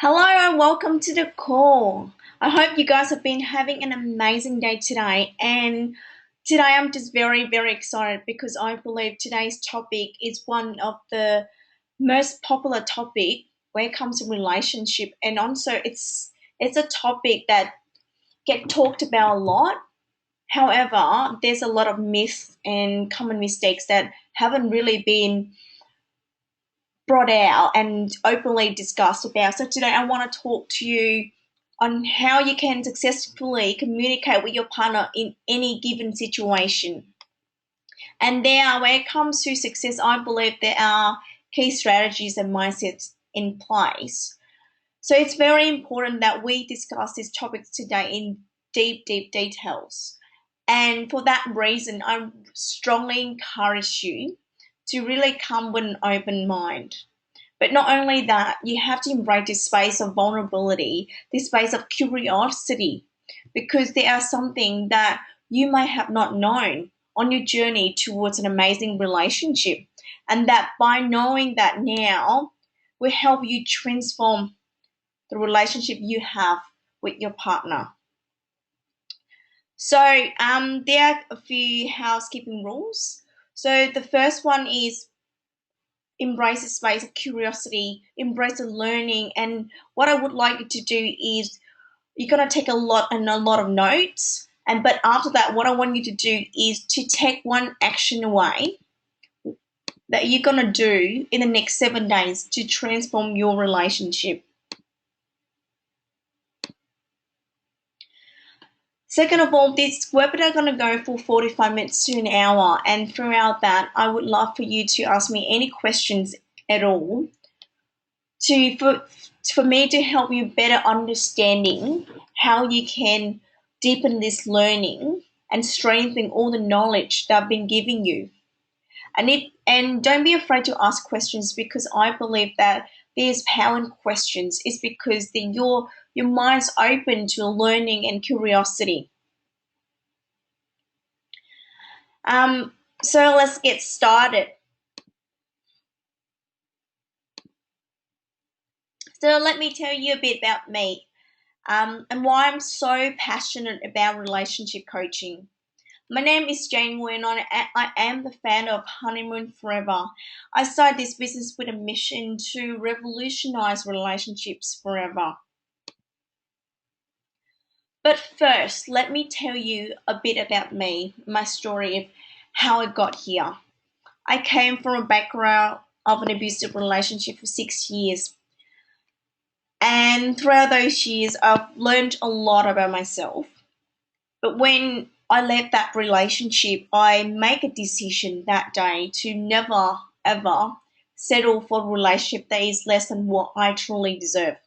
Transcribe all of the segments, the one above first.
Hello and welcome to the call. I hope you guys have been having an amazing day today. And today I'm just very excited because I believe today's topic is one of the most popular topic when it comes to relationship, and also it's a topic that get talked about a lot. However, there's a lot of myths and common mistakes that haven't really been brought out and openly discussed about. So today I want to talk to you on how you can successfully communicate with your partner in any given situation. And when it comes to success, I believe there are key strategies and mindsets in place. So it's very important that we discuss these topics today in deep details. And for that reason, I strongly encourage you to really come with an open mind. But not only that, you have to embrace this space of vulnerability, this space of curiosity, because there are something that you may have not known on your journey towards an amazing relationship. And that by knowing that now will help you transform the relationship you have with your partner. So there are a few housekeeping rules. So the first one is embrace the space of curiosity, embrace the learning. And what I would like you to do is you're gonna take a lot of notes. And but after that, what I want you to do is to take one action away that you're gonna do in the next 7 days to transform your relationship. Second of all, this webinar is going to go for 45 minutes to an hour, and throughout that, I would love for you to ask me any questions at all to for me to help you better understanding how you can deepen this learning and strengthen all the knowledge that I've been giving you. And don't be afraid to ask questions, because I believe that there's power in questions. It's because then your mind's open to learning and curiosity. So let's get started. So let me tell you a bit about me, and why I'm so passionate about relationship coaching. My name is Jane Wu, and I am the founder of Honeymoon Forever. I started this business with a mission to revolutionize relationships forever. But first, let me tell you a bit about me, my story of how I got here. I came from a background of an abusive relationship for 6 years. And throughout those years, I've learned a lot about myself. But when I left that relationship, I make a decision that day to never ever settle for a relationship that is less than what I truly deserve.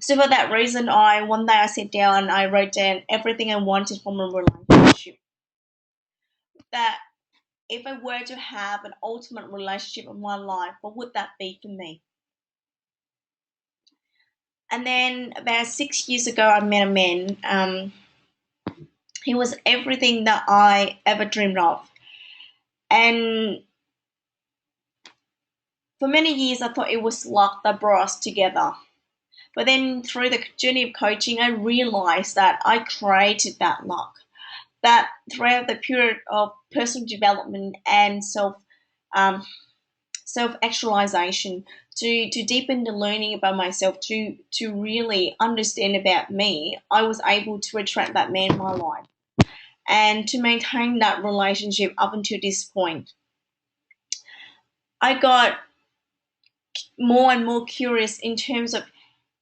So for that reason, I one day I sat down and I wrote down everything I wanted from a relationship. That if I were to have an ultimate relationship in my life, what would that be for me? And then about 6 years ago, I met a man. He was everything that I ever dreamed of. And for many years, I thought it was luck that brought us together. But then through the journey of coaching, I realized that I created that luck. That throughout the period of personal development and um, self actualization, to deepen the learning about myself, to really understand about me, I was able to attract that man in my life and to maintain that relationship up until this point. I got more and more curious in terms of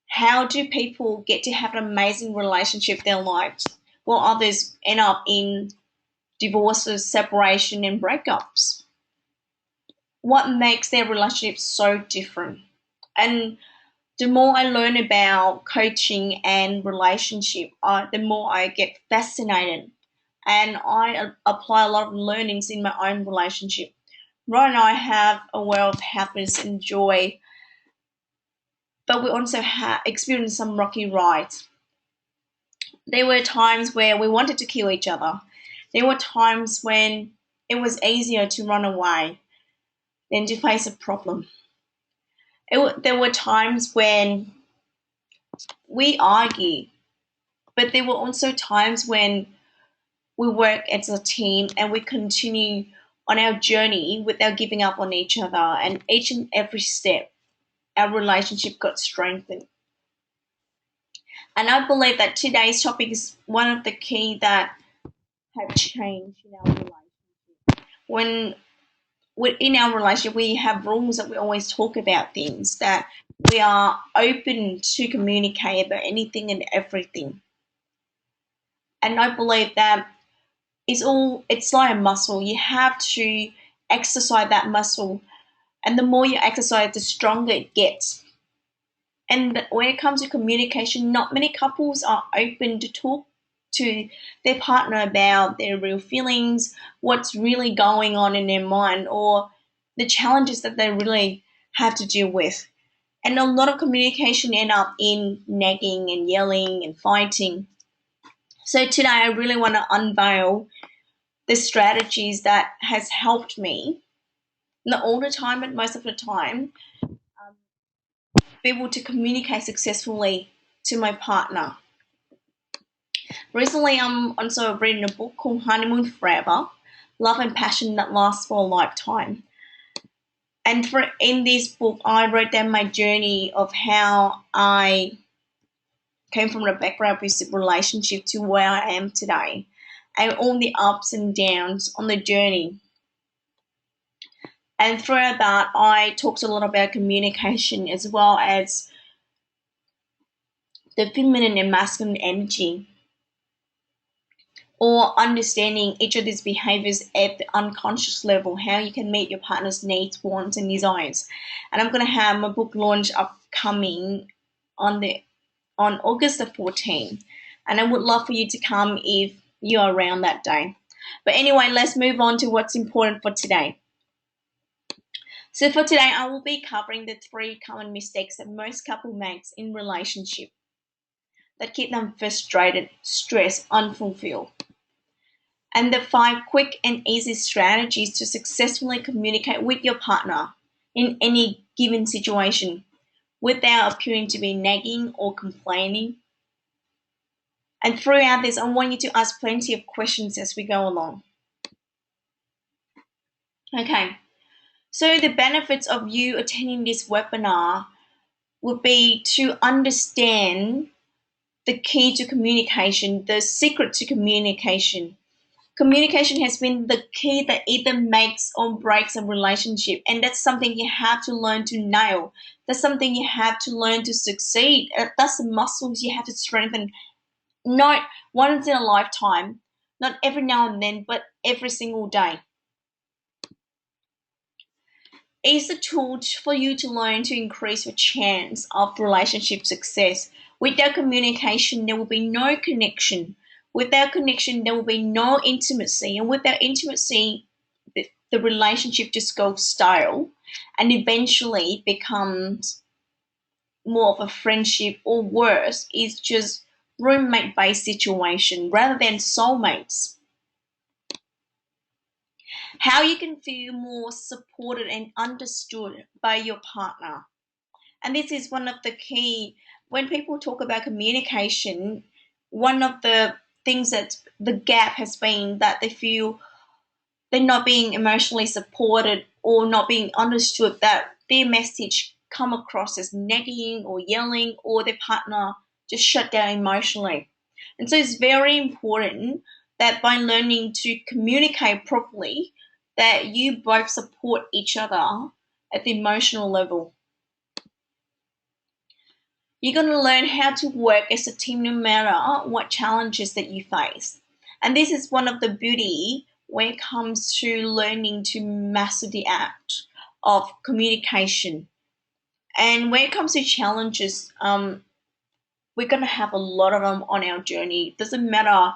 how do people get to have an amazing relationship in their lives while others end up in divorces, separation, and breakups. What makes their relationship so different? And the more I learn about coaching and relationship, the more I get fascinated, and I apply a lot of learnings in my own relationship. Right now, I have a world of happiness and joy, but we also have experienced some rocky rides. There were times where we wanted to kill each other. There were times when it was easier to run away than to face a problem. There were times when we argue, but there were also times when we work as a team and we continue on our journey without giving up on each other. And each and every step, our relationship got strengthened. And I believe that today's topic is one of the key that have changed in our relationship. When within our relationship, we have rules that we always talk about things that we are open to communicate about anything and everything. And I believe that it's like a muscle. You have to exercise that muscle, and the more you exercise, the stronger it gets. And when it comes to communication, not many couples are open to talk to their partner about their real feelings, what's really going on in their mind, or the challenges that they really have to deal with. And a lot of communication end up in nagging and yelling and fighting. So today I really want to unveil the strategies that has helped me, not all the time, but most of the time, be able to communicate successfully to my partner. Recently, I'm also reading a book called Honeymoon Forever, Love and Passion That Lasts for a Lifetime. And in this book, I wrote down my journey of how I came from a background abusive relationship to where I am today, and all the ups and downs on the journey. And throughout that, I talked a lot about communication as well as the feminine and masculine energy, or understanding each of these behaviors at the unconscious level, how you can meet your partner's needs, wants, and desires. And I'm going to have my book launch upcoming on the on August the 14th, and I would love for you to come if you're around that day. But anyway, let's move on to what's important for today. So for today, I will be covering the 3 common mistakes that most couple makes in relationship that keep them frustrated, stressed, unfulfilled, and the 5 quick and easy strategies to successfully communicate with your partner in any given situation without appearing to be nagging or complaining. And throughout this, I want you to ask plenty of questions as we go along. Okay, so the benefits of you attending this webinar would be to understand the key to communication, the secret to communication. Communication has been the key that either makes or breaks a relationship, and that's something you have to learn to nail. That's something you have to learn to succeed. That's the muscles you have to strengthen, not once in a lifetime, not every now and then, but every single day. It's a tool for you to learn to increase your chance of relationship success. Without communication, there will be no connection. Without connection, there will be no intimacy. And without intimacy, the relationship just goes stale and eventually becomes more of a friendship, or worse, is just roommate based situation rather than soulmates. How you can feel more supported and understood by your partner. And this is one of the key, when people talk about communication, one of the things that the gap has been that they feel they're not being emotionally supported or not being understood, that their message come across as nagging or yelling, or their partner just shut down emotionally. And so it's very important that by learning to communicate properly, that you both support each other at the emotional level. You're going to learn how to work as a team no matter what challenges that you face. And this is one of the beauty when it comes to learning to master the act of communication. And when it comes to challenges, we're going to have a lot of them on our journey. It doesn't matter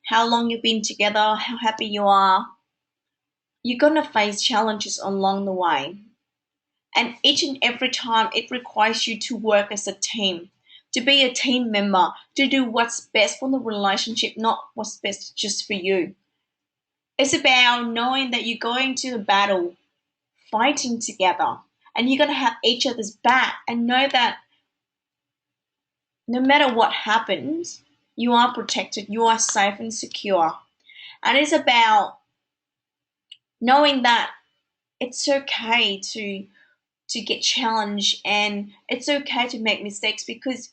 how long you've been together, how happy you are, you're going to face challenges along the way. And each and every time, it requires you to work as a team, to be a team member, to do what's best for the relationship, not what's best just for you. It's about knowing that you're going to the battle, fighting together, and you're going to have each other's back and know that no matter what happens, you are protected, you are safe and secure. And it's about knowing that it's okay to get challenged, and it's okay to make mistakes, because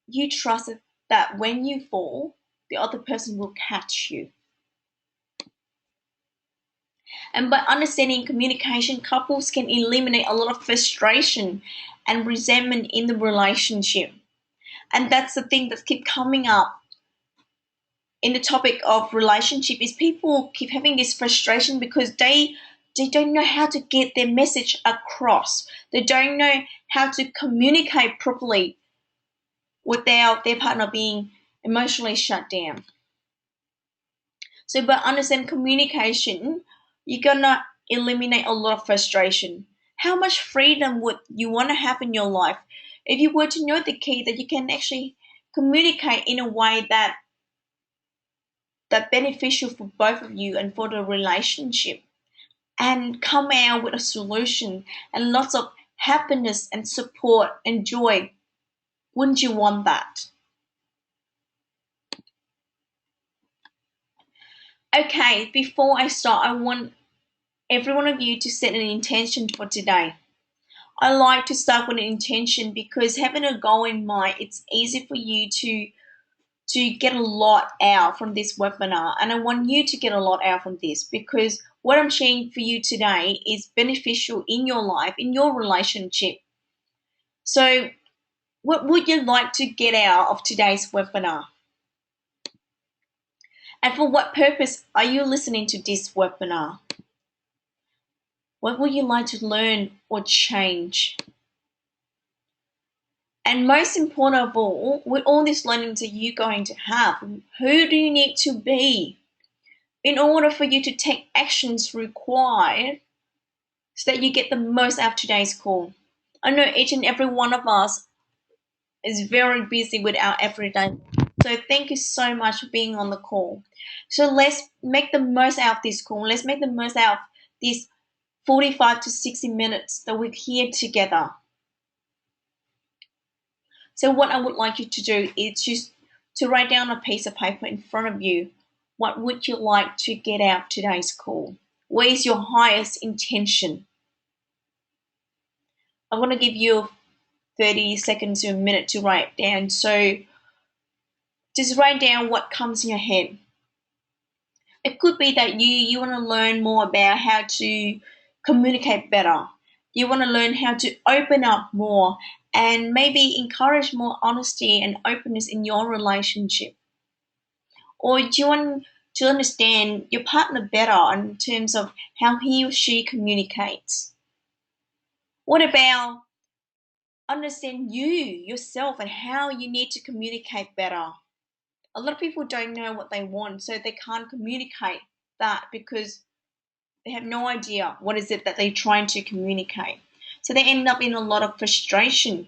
you trust that when you fall, the other person will catch you. And by understanding communication, couples can eliminate a lot of frustration and resentment in the relationship. And that's the thing that keep coming up in the topic of relationship, is people keep having this frustration because they don't know how to get their message across. They don't know how to communicate properly without their partner being emotionally shut down. So by understanding communication, you're gonna eliminate a lot of frustration. How much freedom would you want to have in your life if you were to know the key that you can actually communicate in a way that beneficial for both of you and for the relationship, and come out with a solution and lots of happiness and support and joy? Wouldn't you want that? Okay, before I start, I want every one of you to set an intention for today. I like to start with an intention because having a goal in mind, it's easy for you to get a lot out from this webinar, and I want you to get a lot out from this, because what I'm sharing for you today is beneficial in your life, in your relationship. So what would you like to get out of today's webinar? And for what purpose are you listening to this webinar? What would you like to learn or change? And most important of all, with all this learning that you're going to have, who do you need to be in order for you to take actions required so that you get the most out of today's call? I know each and every one of us is very busy with our everyday. So thank you so much for being on the call. So let's make the most out of this call. Let's make the most out of this 45 to 60 minutes that we're here together. So what I would like you to do is just to write down a piece of paper in front of you. What would you like to get out today's call? What is your highest intention? I'm going to give you 30 seconds to a minute to write down. So just write down what comes in your head. It could be that you want to learn more about how to communicate better. You want to learn how to open up more and maybe encourage more honesty and openness in your relationship. Or do you want to understand your partner better in terms of how he or she communicates? What about understand you, yourself, and how you need to communicate better? A lot of people don't know what they want, so they can't communicate that because they have no idea what is it that they're trying to communicate. So they end up in a lot of frustration.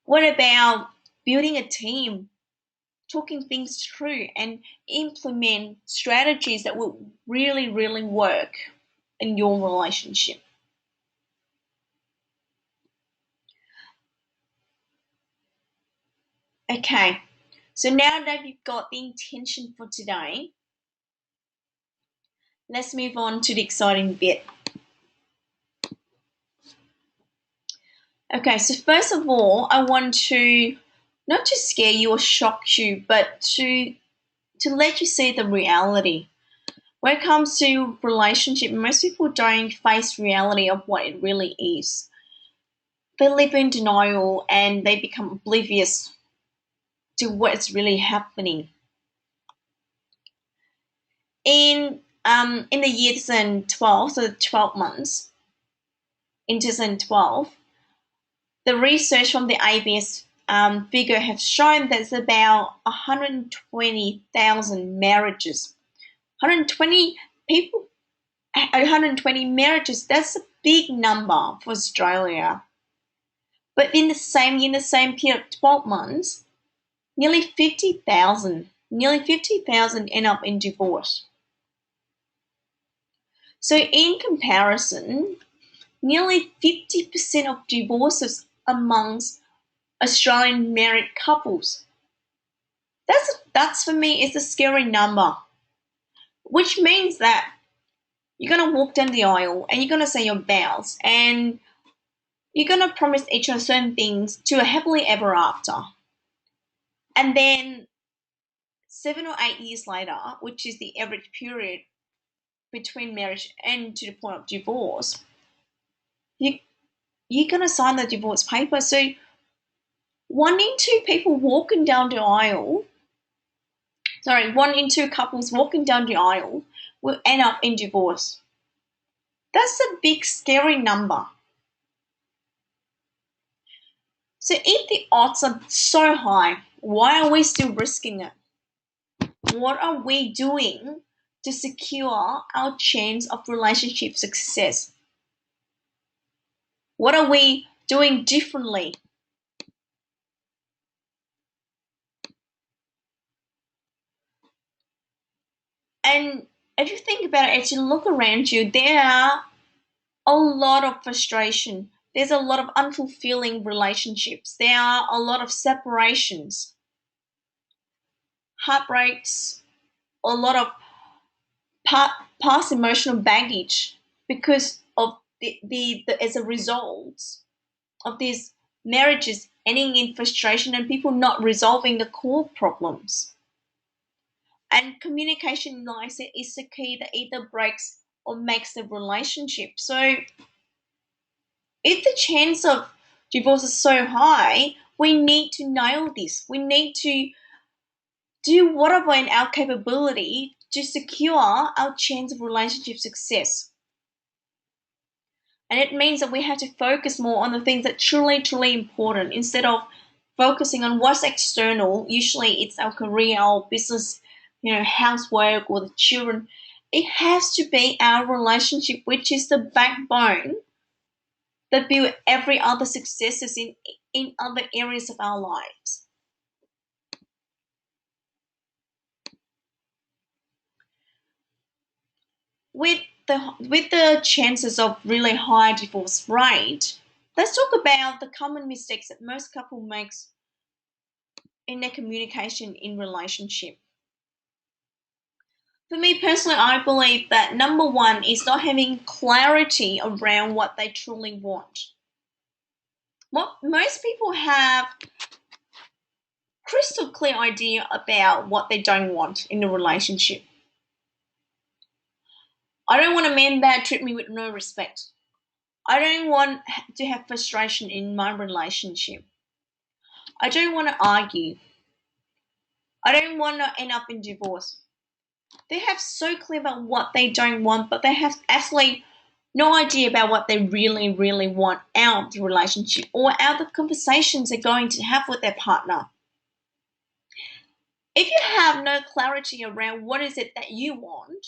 What about building a team, talking things through, and implement strategies that will really, really work in your relationship? Okay, so now that you've got the intention for today, let's move on to the exciting bit. Okay, so first of all, I want to not to scare you or shock you, but to let you see the reality. When it comes to relationship, most people don't face reality of what it really is. They live in denial and they become oblivious to what's really happening. In the year 2012, so the 12 months in 2012, the research from the ABS figure have shown that it's about 120,000 marriages. 120 people, 120 marriages, that's a big number for Australia. But in the same period, 12 months, nearly 50,000 end up in divorce. So in comparison, nearly 50% of divorces amongst Australian married couples. That's for me is a scary number, which means that you're gonna walk down the aisle and you're gonna say your vows and you're gonna promise each other certain things to a happily ever after. And then 7 or 8 years later, which is the average period between marriage and to the point of divorce, you you're gonna sign the divorce paper. So 1 in 2 people walking down the aisle, sorry, 1 in 2 couples walking down the aisle will end up in divorce. That's a big scary number. So if the odds are so high, why are we still risking it? What are we doing to secure our chance of relationship success? What are we doing differently? And if you think about it, as you look around you, there are a lot of frustration. There's a lot of unfulfilling relationships. There are a lot of separations, heartbreaks, a lot of past emotional baggage because of the as a result of these marriages ending in frustration and people not resolving the core problems. And communication, like I said, is the key that either breaks or makes the relationship. So if the chance of divorce is so high, we need to nail this. We need to do whatever in our capability to secure our chance of relationship success. And it means that we have to focus more on the things that truly important instead of focusing on what's external. Usually it's our career, our business, housework or the children. It has to be our relationship, which is the backbone that build every other successes in other areas of our lives. With the chances of really high divorce rate, let's talk about the common mistakes that most couple makes in their communication in relationship. For me personally, I believe that number one is not having clarity around what they truly want. What most people have crystal clear idea about what they don't want in a relationship. I don't want a man that treat me with no respect. I don't want to have frustration in my relationship. I don't want to argue. I don't want to end up in divorce. They have so clear about what they don't want, but they have absolutely no idea about what they really want out of the relationship or out of the conversations they're going to have with their partner. If you have no clarity around what is it that you want,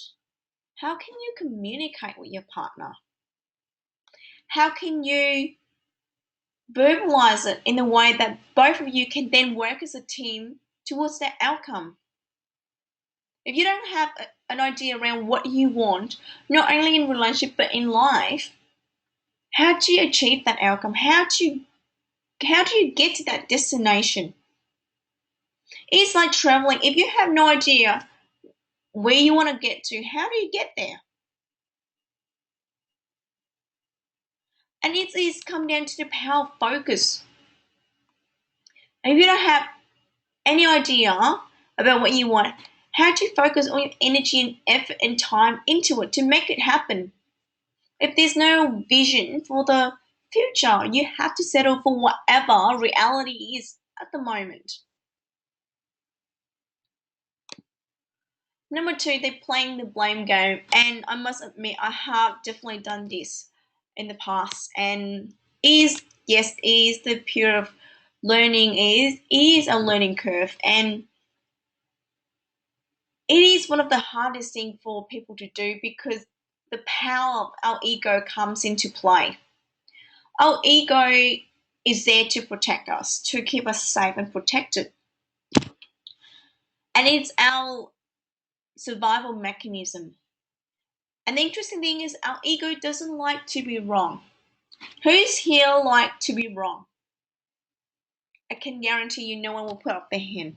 how can you communicate with your partner? How can you verbalize it in a way that both of you can then work as a team towards that outcome? If you don't have an idea around what you want, not only in relationship but in life, how do you achieve that outcome? How do you get to that destination? It's like traveling. If you have no idea where you want to get to, how do you get there? And it's come down to the power of focus. And if you don't have any idea about what you want, how do you focus all your energy and effort and time into it to make it happen? If there's no vision for the future, you have to settle for whatever reality is at the moment. Number two, they're playing the blame game. And I must admit, I have definitely done this in the past. And yes, is the period of learning is a learning curve. And it is one of the hardest things for people to do because the power of our ego comes into play. Our ego is there to protect us, to keep us safe and protected. And it's our survival mechanism. And the interesting thing is, our ego doesn't like to be wrong. Who's here like to be wrong? I can guarantee you no one will put up their hand.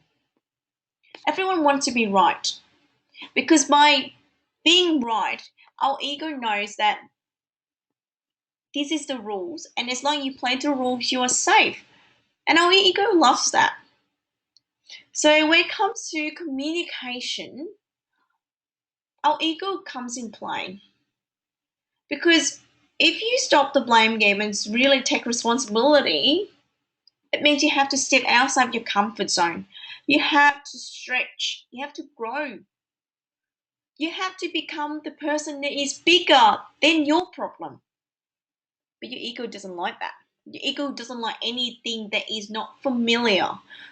Everyone wants to be right. Because by being right, our ego knows that this is the rules, and as long as you play the rules, you are safe. And our ego loves that. So when it comes to communication, our ego comes in play. Because if you stop the blame game and really take responsibility, it means you have to step outside your comfort zone. You have to stretch. You have to grow. You have to become the person that is bigger than your problem. But your ego doesn't like that. Your ego doesn't like anything that is not familiar.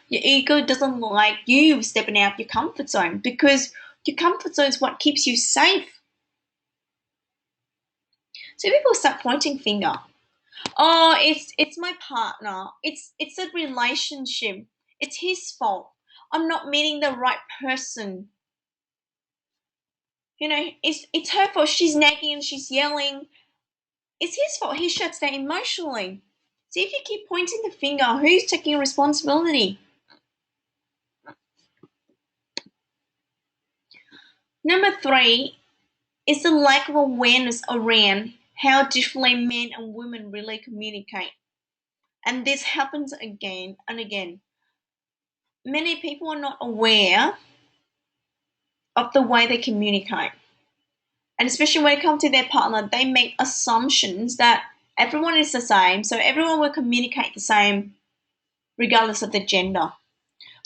Your ego doesn't like you stepping out of your comfort zone because your comfort zone is what keeps you safe. So people start pointing finger. Oh, it's my partner. It's a relationship. It's his fault. I'm not meeting the right person. It's her fault. She's nagging and she's yelling. It's his fault. He shuts down emotionally. So if you keep pointing the finger, who's taking responsibility? Number three is the lack of awareness around how differently men and women really communicate. And this happens again and again. Many people are not aware of the way they communicate. And especially when it comes to their partner, they make assumptions that everyone is the same, so everyone will communicate the same regardless of the gender.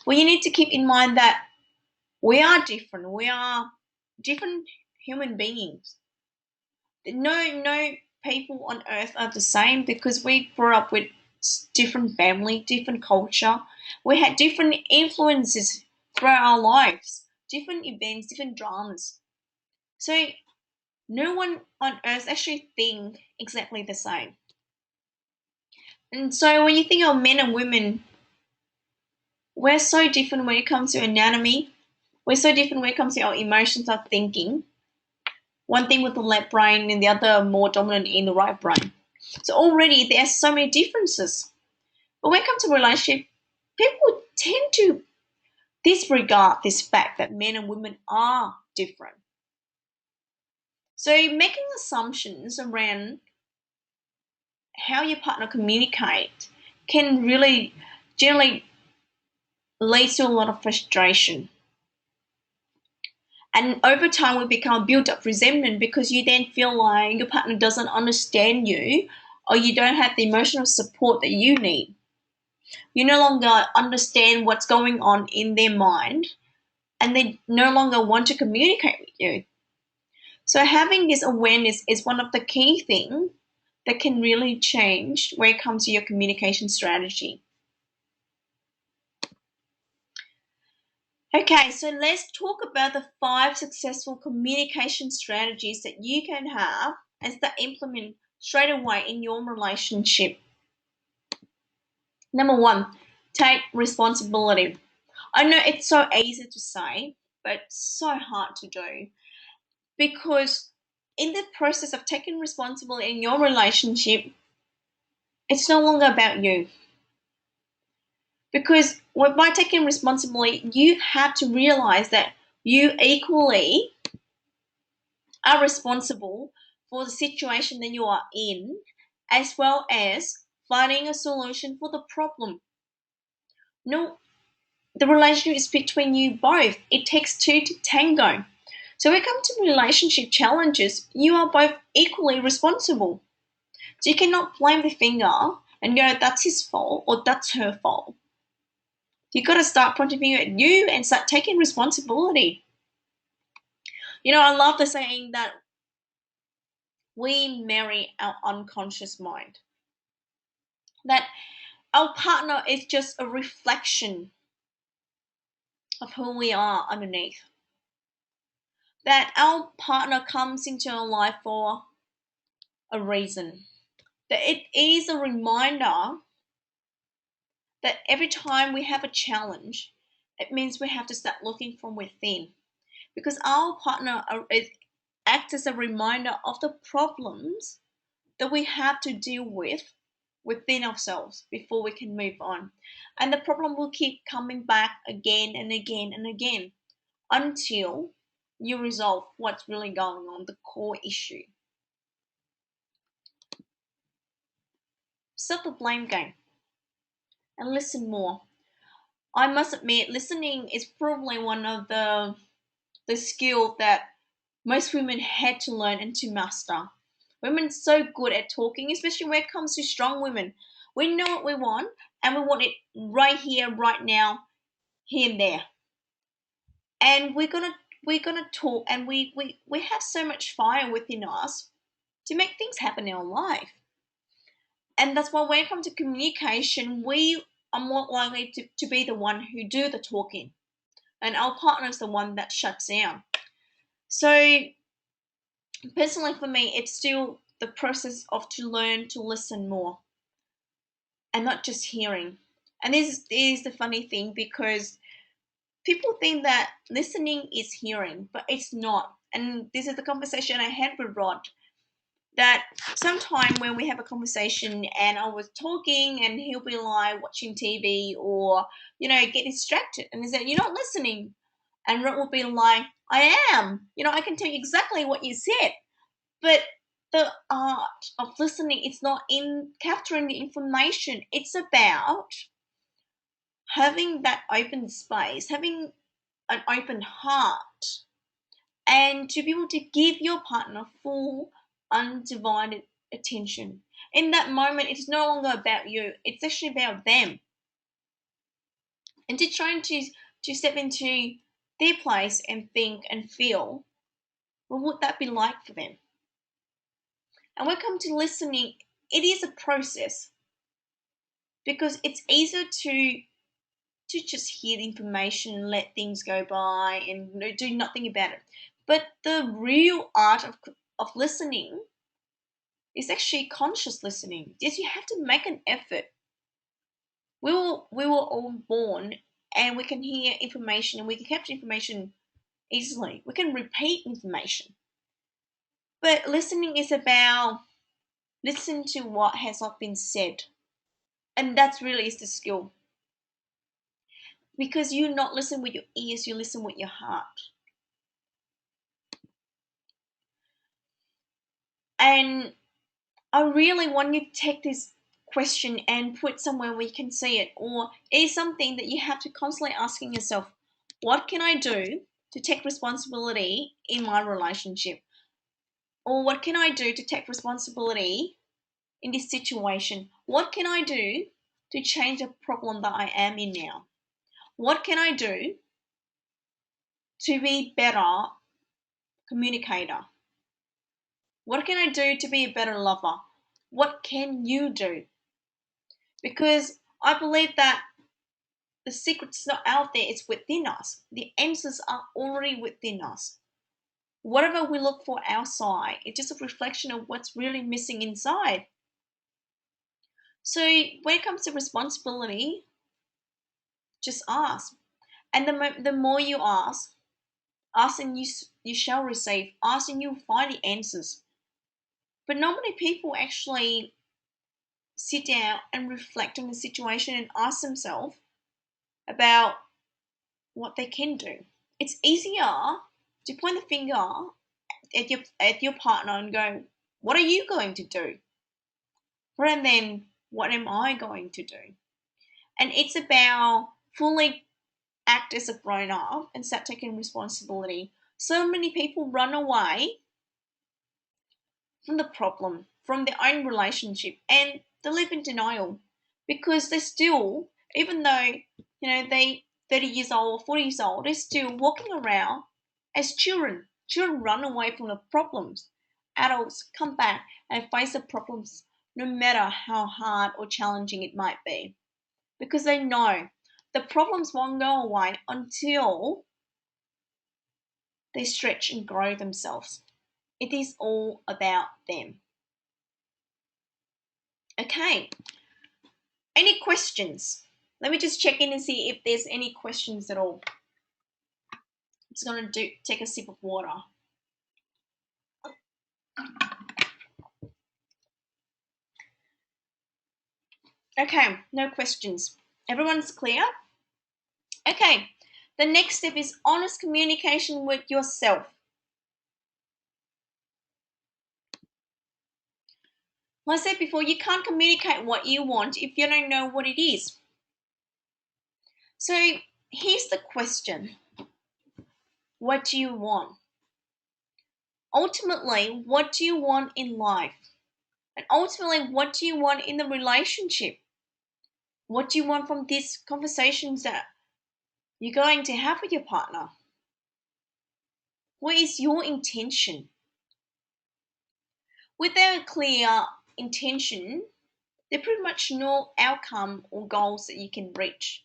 Well, you need to keep in mind that we are different. We are different human beings. No people on earth are the same because we grew up with different family, different culture. We had different influences throughout our lives, different events, different dramas. So no one on earth actually think exactly the same. And so when you think of men and women, we're so different when it comes to anatomy. We're so different when it comes to our emotions, our thinking. One thing with the left brain and the other more dominant in the right brain. So already there are so many differences. But when it comes to relationship, people tend to disregard this fact that men and women are different. So making assumptions around how your partner communicate can really generally lead to a lot of frustration. And over time, we become built up resentment because you then feel like your partner doesn't understand you or you don't have the emotional support that you need. You no longer understand what's going on in their mind and they no longer want to communicate with you. So having this awareness is one of the key things that can really change when it comes to your communication strategy. Okay, so let's talk about the 5 successful communication strategies that you can have and start implement straight away in your relationship. Number 1, take responsibility. I know it's so easy to say, but so hard to do because in the process of taking responsibility in your relationship, it's no longer about you. Because by taking responsibility, you have to realize that you equally are responsible for the situation that you are in, as well as finding a solution for the problem. No, the relationship is between you both. It takes two to tango. So when it comes to relationship challenges, you are both equally responsible. So you cannot blame the finger and go, that's his fault or that's her fault. You got to start pointing finger at you and start taking responsibility. I love the saying that we marry our unconscious mind. That our partner is just a reflection of who we are underneath. That our partner comes into our life for a reason. That it is a reminder that every time we have a challenge, it means we have to start looking from within. Because our partner acts as a reminder of the problems that we have to deal with within ourselves before we can move on. And the problem will keep coming back again and again and again until you resolve what's really going on, the core issue. Stop the blame game and listen more. I must admit, listening is probably one of the skill that most women had to learn and to master. Women are so good at talking, especially when it comes to strong women. We know what we want, and we want it right here, right now, here and there. And we're gonna talk, and we have so much fire within us to make things happen in our life. And that's why when it comes to communication, we are more likely to be the one who do the talking, and our partner is the one that shuts down. So personally for me, it's still the process of to learn to listen more and not just hearing. And this is the funny thing, because people think that listening is hearing, but it's not. And this is the conversation I had with Rod, that sometime when we have a conversation and I was talking and he'll be like watching TV or, get distracted, and he said, "You're not listening." And Rod will be like, "I am. I can tell you exactly what you said." But the art of listening is not in capturing the information. It's about having that open space, having an open heart, and to be able to give your partner full, undivided attention. In that moment, it's no longer about you, it's actually about them. And to trying to step into their place and think and feel, what would that be like for them? And when it comes to listening, it is a process, because it's easier to just hear the information and let things go by and do nothing about it. But the real art of listening is actually conscious listening. Yes, you have to make an effort. We were all born, and we can hear information and we can capture information easily. We can repeat information. But listening is about listen to what has not been said. And that's really is the skill. Because you not listen with your ears, you listen with your heart. And I really want you to take this question and put somewhere where you can see it, or it is something that you have to constantly asking yourself, what can I do to take responsibility in my relationship? Or what can I do to take responsibility in this situation? What can I do to change the problem that I am in now? What can I do to be better communicator? What can I do to be a better lover? What can you do? Because I believe that the secret's not out there, it's within us. The answers are already within us. Whatever we look for outside, it's just a reflection of what's really missing inside. So when it comes to responsibility, just ask. And the more you ask and you shall receive. Ask and you'll find the answers. But not many people actually sit down and reflect on the situation and ask themselves about what they can do. It's easier to point the finger at your partner and go, "What are you going to do?" rather than, "What am I going to do?" And it's about fully act as a grown up and start taking responsibility. So many people run away from the problem, from their own relationship, and they live in denial because they're still, even though they 30 years old or 40 years old, they're still walking around as children. Children run away from the problems. Adults come back and face the problems no matter how hard or challenging it might be, because they know the problems won't go away until they stretch and grow themselves. It is all about them. Okay, any questions? Let me just check in and see if there's any questions at all. I'm just going to take a sip of water. Okay, no questions. Everyone's clear? Okay, the next step is honest communication with yourself. Like I said before, you can't communicate what you want if you don't know what it is. So here's the question: what do you want? Ultimately, what do you want in life? And ultimately, what do you want in the relationship? What do you want from these conversations that you're going to have with your partner? What is your intention? Without a clear intention, there's pretty much no outcome or goals that you can reach.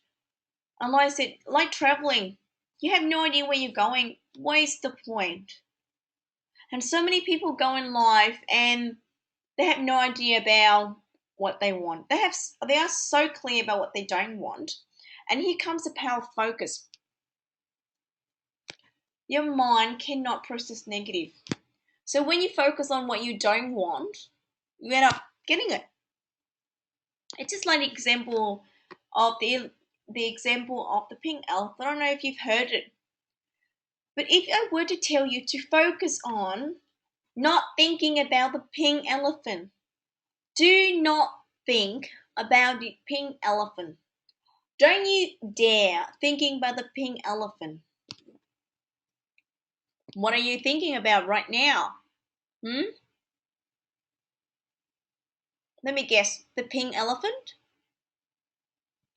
And like I said, like traveling, you have no idea where you're going. What is the point? And so many people go in life and they have no idea about what they want. They are so clear about what they don't want. And here comes the power of focus. Your mind cannot process negative. So when you focus on what you don't want, you end up getting it. It's just like the example of the example of the pink elephant. I don't know if you've heard it, but if I were to tell you to focus on not thinking about the pink elephant, do not think about the pink elephant. Don't you dare thinking about the pink elephant. What are you thinking about right now? Hmm? Let me guess. The pink elephant?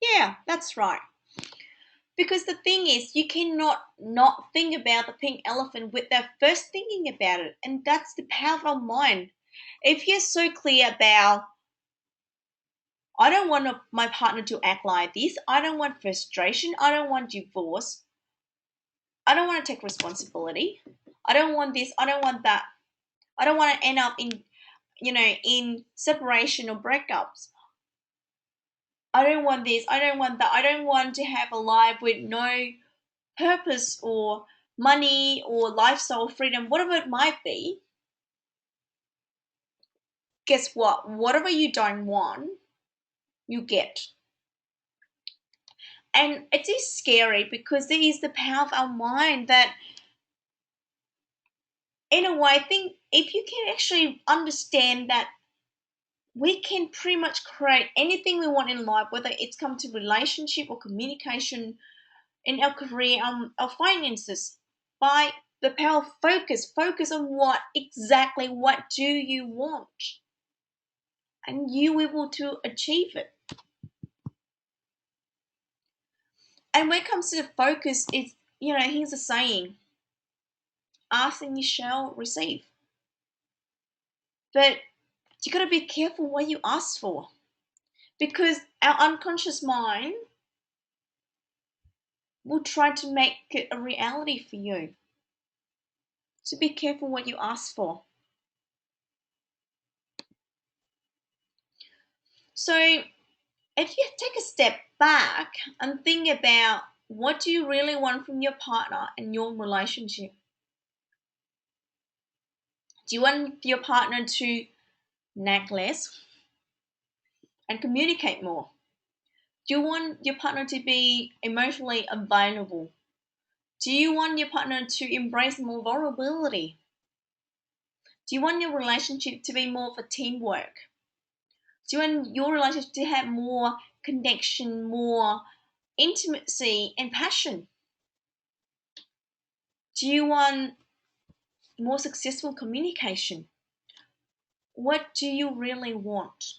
Yeah, that's right. Because the thing is, you cannot not think about the pink elephant without first thinking about it. And that's the power of our mind. If you're so clear about, I don't want my partner to act like this, I don't want frustration, I don't want divorce, I don't want to take responsibility, I don't want this, I don't want that, I don't want to end up in separation or breakups. I don't want this, I don't want that, I don't want to have a life with no purpose or money or lifestyle freedom, whatever it might be. Guess what? Whatever you don't want, you get. And it is scary because there is the power of our mind that, in a way, I think if you can actually understand that we can pretty much create anything we want in life, whether it's come to relationship or communication, in our career, our finances, by the power of focus. Focus on what do you want, and you will be able to achieve it. And when it comes to the focus, it's here's a saying: "Ask and you shall receive." But you got to be careful what you ask for, because our unconscious mind will try to make it a reality for you. So be careful what you ask for. So if you take a step back and think about, what do you really want from your partner and your relationship? Do you want your partner to nag less and communicate more? Do you want your partner to be emotionally available? Do you want your partner to embrace more vulnerability? Do you want your relationship to be more of a teamwork? Do you want your relationship to have more connection, more intimacy and passion? Do you want more successful communication? What do you really want?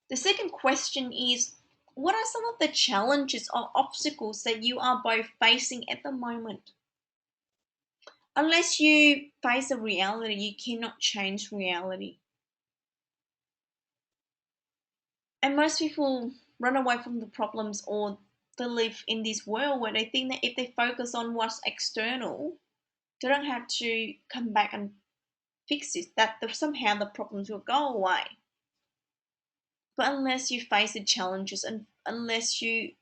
The second question is, what are some of the challenges or obstacles that you are both facing at the moment? Unless you face a reality, you cannot change reality. And most people run away from the problems, or they live in this world where they think that if they focus on what's external, they don't have to come back and fix it, that somehow the problems will go away. But unless you face the challenges, and unless you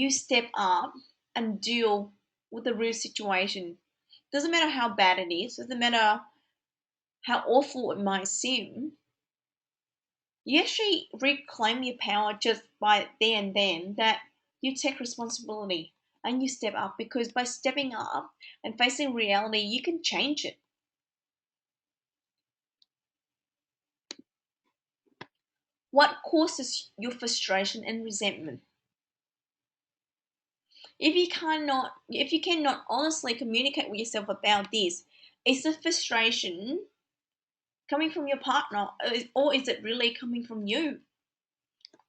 step up and deal with the real situation, doesn't matter how bad it is, doesn't matter how awful it might seem, You actually reclaim your power just by there and then, that you take responsibility and you step up, because by stepping up and facing reality, you can change it. What causes your frustration and resentment? If you cannot honestly communicate with yourself about this, is the frustration coming from your partner, or is it really coming from you?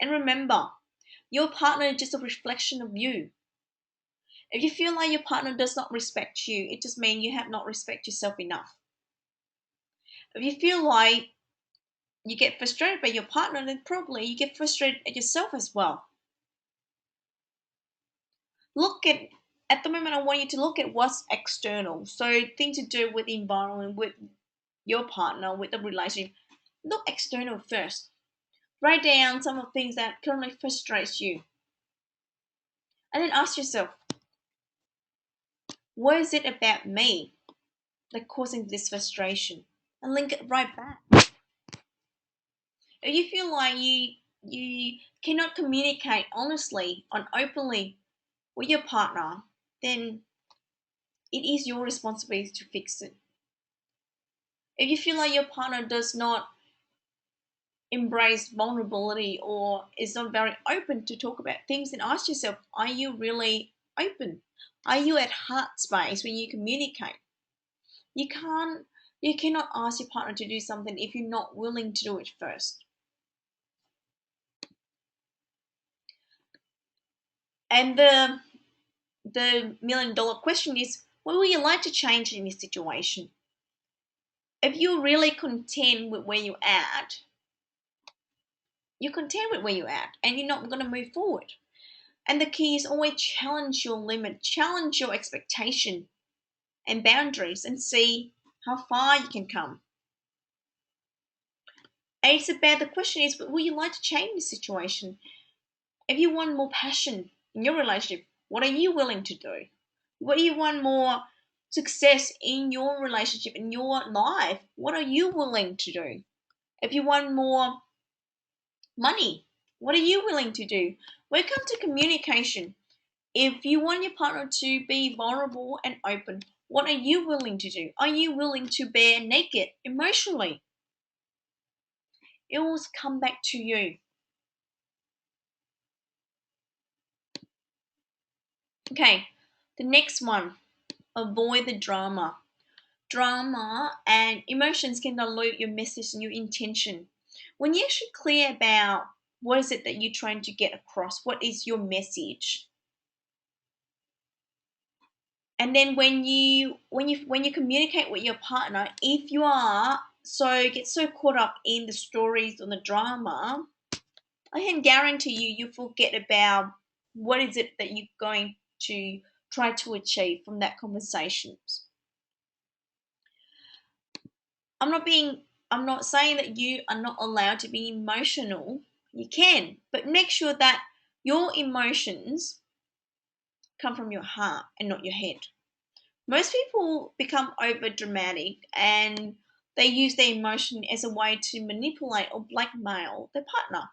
And remember, your partner is just a reflection of you. If you feel like your partner does not respect you, it just means you have not respect yourself enough. If you feel like you get frustrated by your partner, then probably you get frustrated at yourself as well. Look at the moment, I want you to look at what's external. So things to do with the environment, with your partner, with the relationship. Look external first. Write down some of the things that currently frustrates you. And then ask yourself, what is it about me that causing this frustration? And link it right back. If you feel like you cannot communicate honestly and openly with your partner, then it is your responsibility to fix it. If you feel like your partner does not embrace vulnerability or is not very open to talk about things, then ask yourself, are you really open? Are you at heart space when you communicate? You can't you cannot ask your partner to do something if you're not willing to do it first. And the $1 million question is, what would you like to change in this situation? If you're really content with where you're at, you're content with where you're at and you're not going to move forward. And the key is always challenge your limit, challenge your expectation and boundaries, and see how far you can come. And it's about, the question is, would you like to change the situation? If you want more passion in your relationship, what are you willing to do? What do you want more success in your relationship, in your life? What are you willing to do? If you want more money, what are you willing to do? When it comes to communication, if you want your partner to be vulnerable and open, what are you willing to do? Are you willing to bear naked emotionally? It will come back to you. Okay, the next one, avoid the drama. Drama and emotions can dilute your message and your intention. When you're actually clear about what is it that you're trying to get across, what is your message, and then when you communicate with your partner, if you are so get so caught up in the stories or the drama, I can guarantee you forget about what is it that you're going to try to achieve from that conversation. I'm not saying that you are not allowed to be emotional. You can, but make sure that your emotions come from your heart and not your head. Most people become over dramatic and they use their emotion as a way to manipulate or blackmail their partner.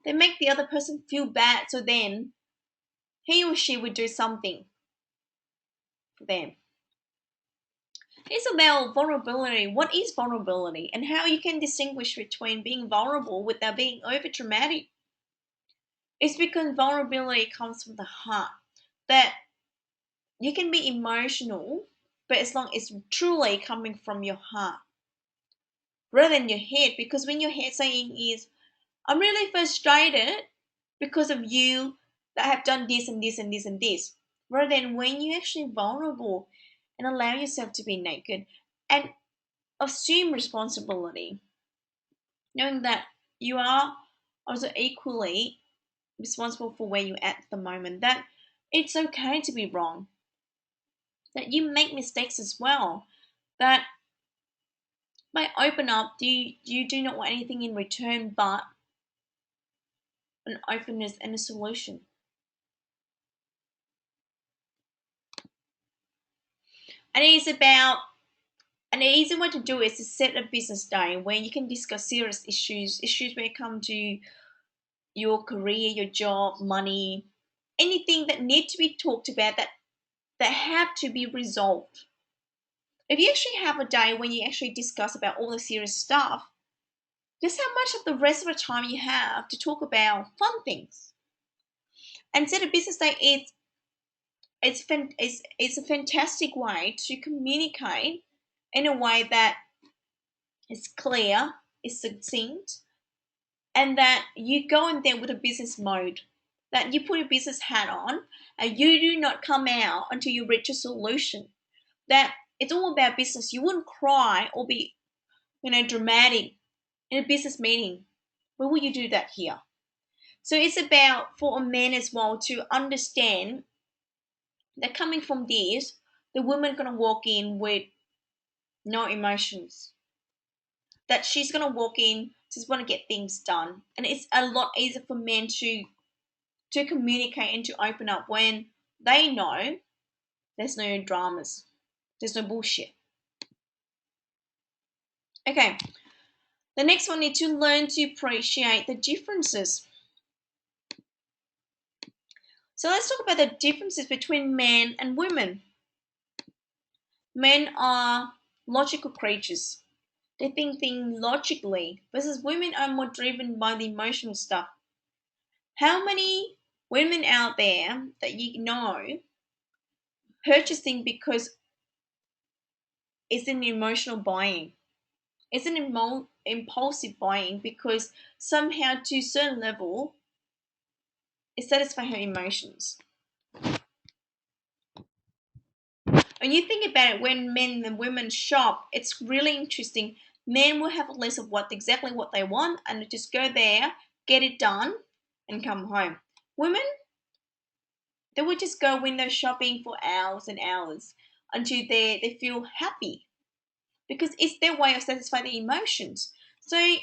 They make the other person feel bad, so then he or she would do something for them. It's about vulnerability. What is vulnerability and how you can distinguish between being vulnerable without being over dramatic? It's because vulnerability comes from the heart. That you can be emotional, but as long as it's truly coming from your heart rather than your head. Because when your head saying is, I'm really frustrated because of you that have done this and this and this and this, rather than when you're actually vulnerable and allow yourself to be naked and assume responsibility, knowing that you are also equally responsible for where you're at the moment, that it's okay to be wrong, that you make mistakes as well, that by open up, you do not want anything in return but an openness and a solution. And it is about And an easy way to do it is to set a business day where you can discuss serious issues when it comes to your career, your job, money, anything that need to be talked about that have to be resolved. If you actually have a day when you actually discuss about all the serious stuff, guess how much of the rest of the time you have to talk about fun things. And set a business day it's a fantastic way to communicate in a way that is clear, is succinct, and that you go in there with a business mode. That you put your business hat on and you do not come out until you reach a solution. That it's all about business. You wouldn't cry or be, dramatic in a business meeting. Where would you do that here? So it's about for a man as well to understand that coming from this, the woman gonna walk in with no emotions. That she's gonna walk in, just want to get things done, and it's a lot easier for men to communicate and to open up when they know there's no dramas, there's no bullshit. Okay, the next one is to learn to appreciate the differences. So let's talk about the differences between men and women. Men are logical creatures. They think things logically, versus women are more driven by the emotional stuff. How many women out there that you know purchasing because it's an emotional buying? It's an impulsive buying because somehow to a certain level it satisfies her emotions. When you think about it, when men and women shop, it's really interesting. Men will have a list of exactly what they want and just go there, get it done, and come home. Women, they would just go window shopping for hours and hours until they feel happy because it's their way of satisfying their emotions. So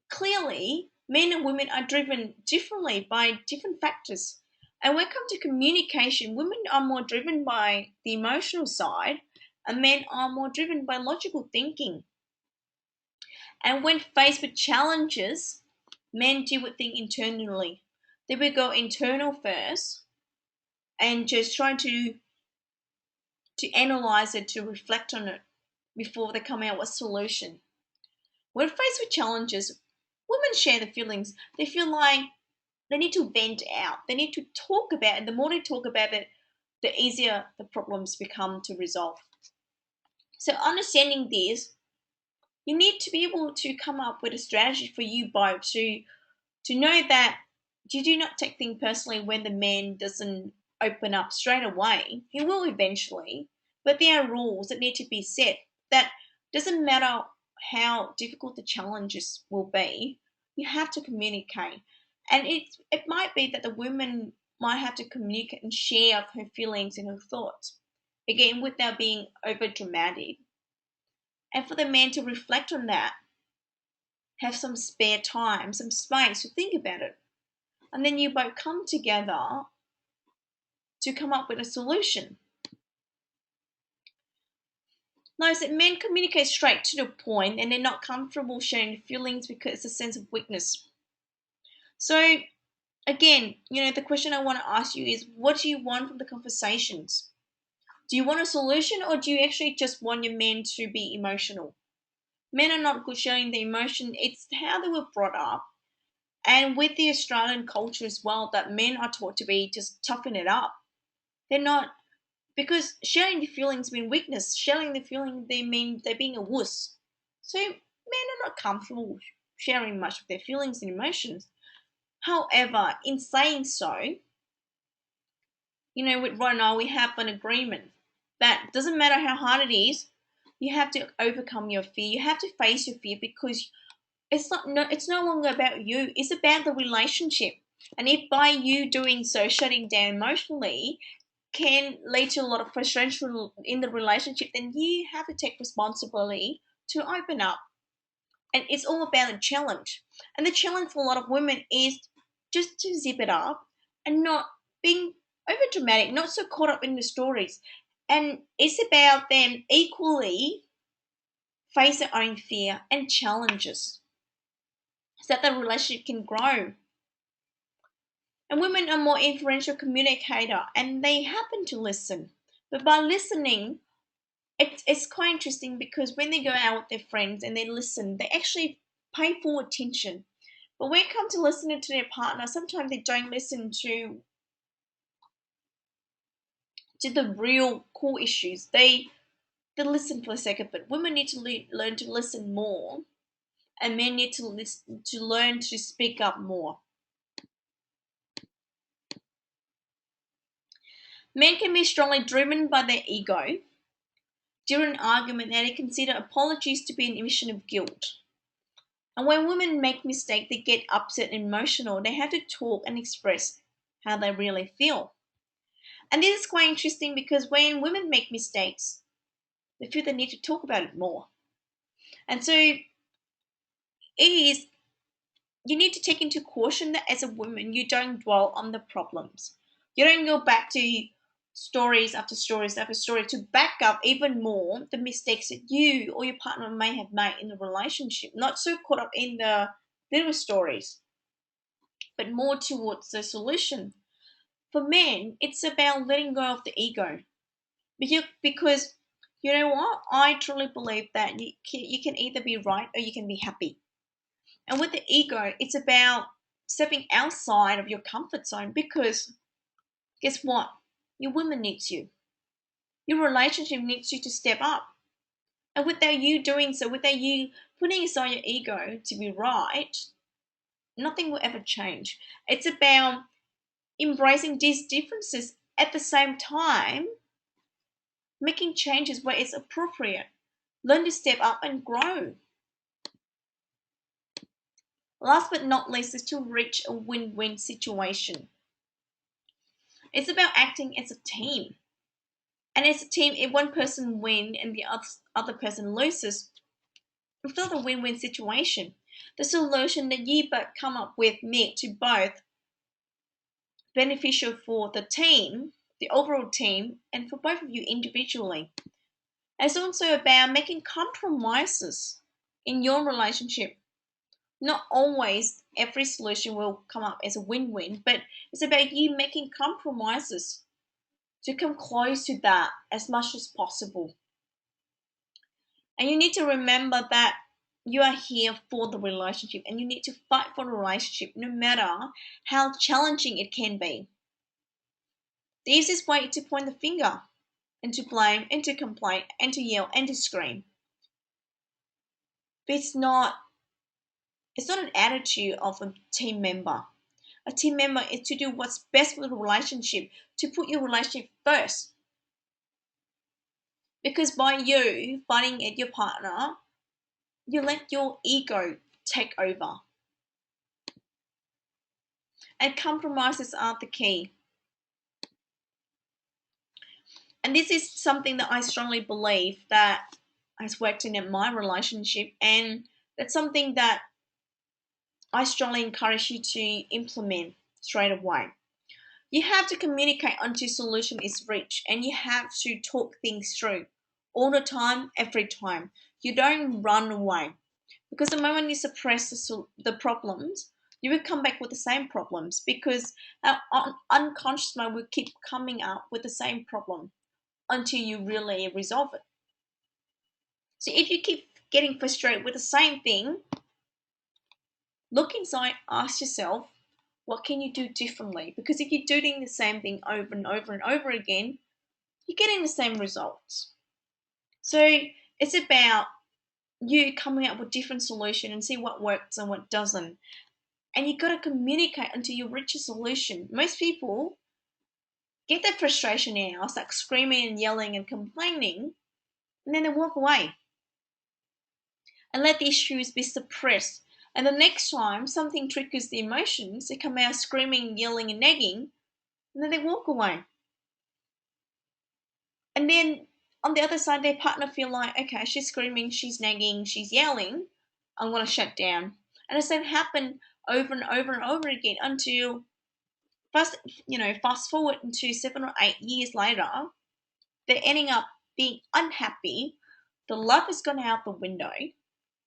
clearly, men and women are driven differently by different factors. And when it comes to communication, women are more driven by the emotional side, and men are more driven by logical thinking. And when faced with challenges, men deal with things internally. They will go internal first and just try to analyze it, to reflect on it before they come out with a solution. When faced with challenges, women share the feelings. They feel like they need to vent out. They need to talk about it. The more they talk about it, the easier the problems become to resolve. So understanding this, you need to be able to come up with a strategy for you both to know that you do not take things personally when the man doesn't open up straight away. He will eventually, but there are rules that need to be set. That doesn't matter how difficult the challenges will be, you have to communicate. And it might be that the woman might have to communicate and share her feelings and her thoughts. Again, without being over dramatic. And for the man to reflect on that, have some spare time, some space to think about it. And then you both come together to come up with a solution. Notice that men communicate straight to the point and they're not comfortable sharing feelings because it's a sense of weakness. So, again, the question I want to ask you is what do you want from the conversations? Do you want a solution or do you actually just want your men to be emotional? Men are not good showing the emotion, it's how they were brought up. And with the Australian culture as well, that men are taught to be just toughen it up. They're not, because sharing the feelings mean weakness. Sharing the feeling they mean they're being a wuss. So men are not comfortable sharing much of their feelings and emotions. However, in saying so, with Ron and I, we have an agreement that doesn't matter how hard it is, you have to overcome your fear. You have to face your fear because it's no longer about you. It's about the relationship. And if by you doing so, shutting down emotionally, can lead to a lot of frustration in the relationship, then you have to take responsibility to open up. And it's all about a challenge. And the challenge for a lot of women is just to zip it up and not being over dramatic, not so caught up in the stories. And it's about them equally face their own fear and challenges so that the relationship can grow. And women are more influential communicator and they happen to listen. But by listening, it's quite interesting because when they go out with their friends and they listen, they actually pay full attention. But when it comes to listening to their partner, sometimes they don't listen to the real core issues. They listen for the sake of it. Women need to learn to listen more, and men need to learn to speak up more. Men can be strongly driven by their ego. During an argument, they consider apologies to be an admission of guilt. And when women make mistakes, they get upset and emotional. They have to talk and express how they really feel. And this is quite interesting because when women make mistakes, they feel they need to talk about it more. And so it is, you need to take into caution that as a woman, you don't dwell on the problems. You don't go back to stories after stories after story to back up even more the mistakes that you or your partner may have made in the relationship. Not so caught up in the little stories, but more towards the solution. For men, it's about letting go of the ego. Because you know what? I truly believe that you can either be right or you can be happy. And with the ego, it's about stepping outside of your comfort zone because guess what? Your woman needs you. Your relationship needs you to step up. And without you doing so, without you putting aside your ego to be right, nothing will ever change. It's about embracing these differences at the same time, making changes where it's appropriate. Learn to step up and grow. Last but not least is to reach a win-win situation. It's about acting as a team. And as a team, if one person wins and the other person loses, it's not a win-win situation. The solution that you both come up with make to both beneficial for the team, the overall team, and for both of you individually. It's also about making compromises in your relationship. Not always every solution will come up as a win-win, but it's about you making compromises to come close to that as much as possible. And you need to remember that you are here for the relationship and you need to fight for the relationship no matter how challenging it can be. The easiest way is to point the finger and to blame and to complain and to yell and to scream. But it's not an attitude of a team member. A team member is to do what's best for the relationship, to put your relationship first. Because by you fighting at your partner, you let your ego take over. And compromises are the key. And this is something that I strongly believe that has worked in my relationship, and that's something that I strongly encourage you to implement straight away. You have to communicate until solution is reached, and you have to talk things through all the time, every time. You don't run away because the moment you suppress the problems, you will come back with the same problems because our unconscious mind will keep coming up with the same problem until you really resolve it. So if you keep getting frustrated with the same thing, look inside, ask yourself, what can you do differently? Because if you're doing the same thing over and over and over again, you're getting the same results. So it's about you coming up with different solutions and see what works and what doesn't. And you've got to communicate until you reach a solution. Most people get their frustration out, start screaming and yelling and complaining, and then they walk away and let the issues be suppressed. And the next time something triggers the emotions, they come out screaming, yelling, and nagging, and then they walk away. And then on the other side, their partner feel like, okay, she's screaming, she's nagging, she's yelling, I'm going to shut down. And it's then happen over and over and over again until fast forward into 7 or 8 years later, they're ending up being unhappy. The love has gone out the window.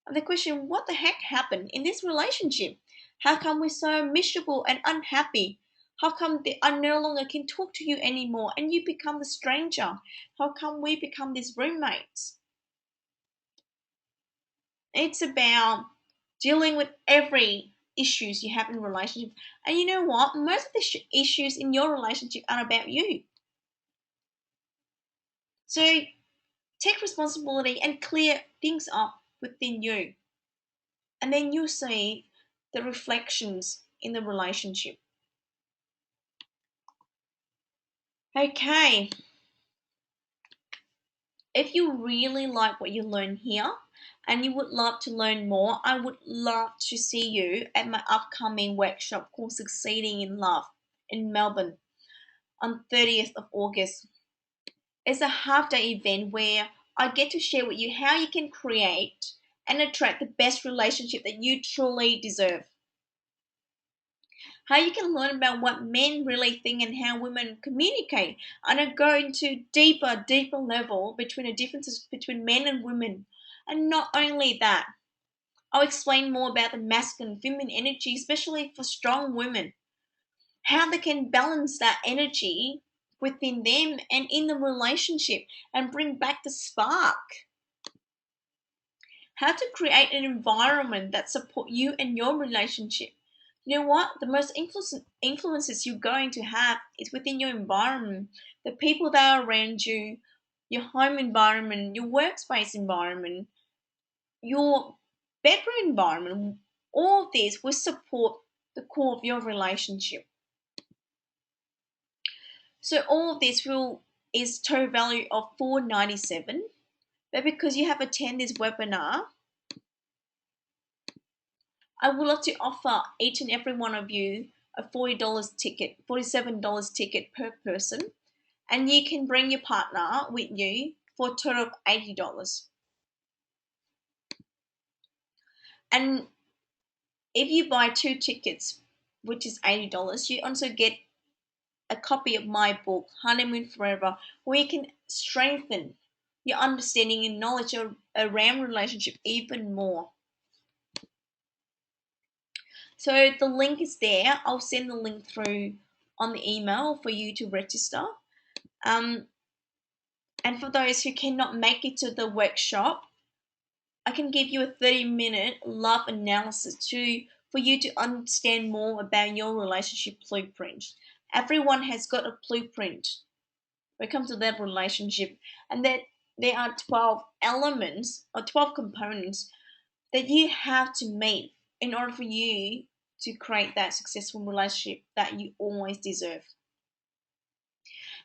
And the question, what the heck happened in this relationship? How come we're so miserable and unhappy? How come I no longer can talk to you anymore and you become the stranger? How come we become these roommates? It's about dealing with every issues you have in a relationship. And you know what? Most of the issues in your relationship are about you. So take responsibility and clear things up within you. And then you'll see the reflections in the relationship. Okay, if you really like what you learn here and you would love to learn more, I would love to see you at my upcoming workshop called Succeeding in Love in Melbourne on 30th of August. It's a half day event where I get to share with you how you can create and attract the best relationship that you truly deserve. How you can learn about what men really think and how women communicate, and I go into deeper level between the differences between men and women. And not only that, I'll explain more about the masculine and feminine energy, especially for strong women, how they can balance that energy within them and in the relationship and bring back the spark. How to create an environment that support you and your relationship. You know what? The most influences you're going to have is within your environment, the people that are around you, your home environment, your workspace environment, your bedroom environment. All of this will support the core of your relationship. So all of this will is total value of $497. But because you have attended this webinar, I would love to offer each and every one of you a $40 ticket, $47 ticket per person, and you can bring your partner with you for a total of $80. And if you buy two tickets, which is $80, you also get a copy of my book, Honeymoon Forever, where you can strengthen your understanding and knowledge around relationship even more. So the link is there. I'll send the link through on the email for you to register. And for those who cannot make it to the workshop, I can give you a 30-minute love analysis for you to understand more about your relationship blueprint. Everyone has got a blueprint when it comes to their relationship, and that there are 12 elements or 12 components that you have to meet in order for you to create that successful relationship that you always deserve.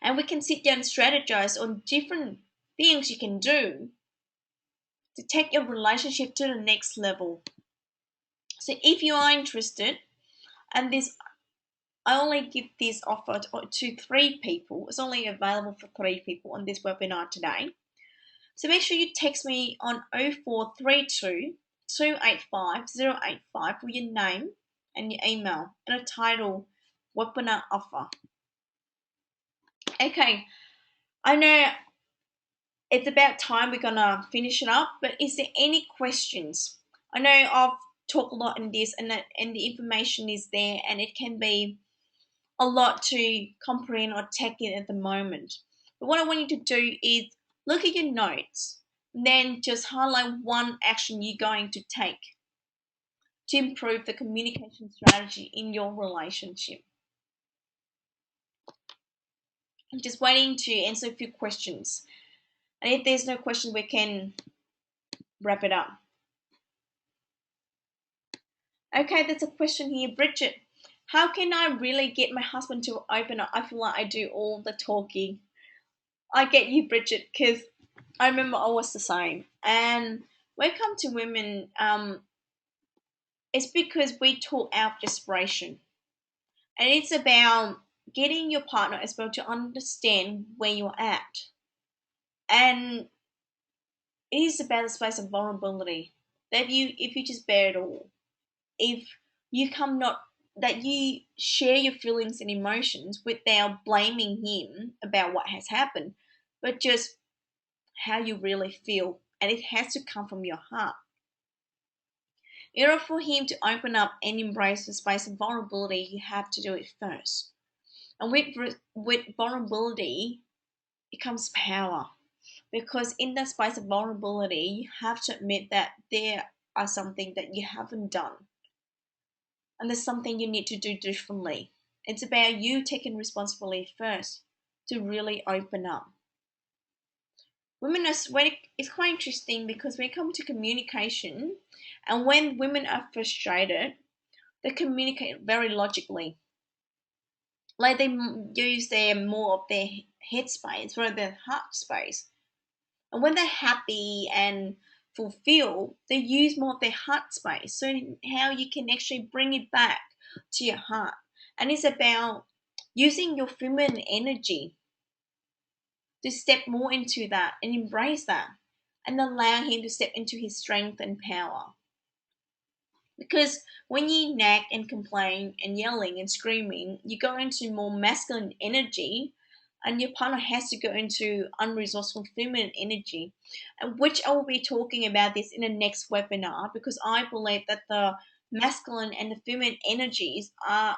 And we can sit down and strategize on different things you can do to take your relationship to the next level. So if you are interested, and this I only give this offer to 3 people. It's only available for 3 people on this webinar today. So make sure you text me on 0432 285 085 with your name and your email and a title, webinar offer. Okay, I know it's about time we're gonna finish it up, but is there any questions? I know I've talked a lot in this and the information is there and it can be a lot to comprehend or take in at the moment. But what I want you to do is look at your notes and then just highlight one action you're going to take to improve the communication strategy in your relationship. I'm just waiting to answer a few questions. And if there's no question, we can wrap it up. Okay, there's a question here. Bridget, how can I really get my husband to open up? I feel like I do all the talking. I get you, Bridget, because I remember I was the same. And when it comes to women, it's because we talk out of desperation. And it's about getting your partner as well to understand where you're at. And it is about a space of vulnerability. That if you just bear it all, if you come not that you share your feelings and emotions without blaming him about what has happened, but just how you really feel and it has to come from your heart. In order for him to open up and embrace the space of vulnerability, you have to do it first. And with vulnerability, it comes power. Because in the space of vulnerability, you have to admit that there are something that you haven't done. And there's something you need to do differently. It's about you taking responsibility first to really open up. Women are it's quite interesting because when it comes to communication, and when women are frustrated, they communicate very logically. Like they use their more of their head space rather than heart space. And when they're happy and fulfilled, they use more of their heart space. So how you can actually bring it back to your heart. And it's about using your feminine energy to step more into that and embrace that and allow him to step into his strength and power. Because when you nag and complain and yelling and screaming, you go into more masculine energy and your partner has to go into unresourceful feminine energy, and which I will be talking about this in the next webinar because I believe that the masculine and the feminine energies are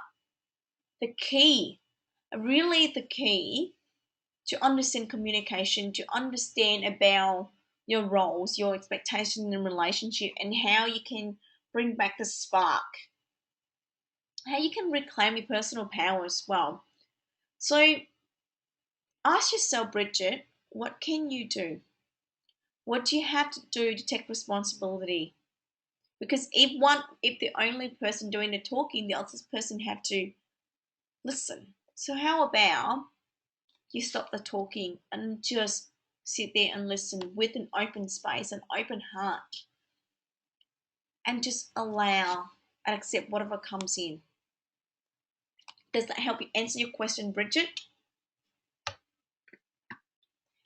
the key, really the key to understand communication, to understand about your roles, your expectations in a relationship, and how you can bring back the spark, how you can reclaim your personal power as well. So ask yourself, Bridget, what can you do? What do you have to do to take responsibility? Because if the only person doing the talking, the other person have to listen. So how about you stop the talking and just sit there and listen with an open space, an open heart, and just allow and accept whatever comes in. Does that help you answer your question, Bridget?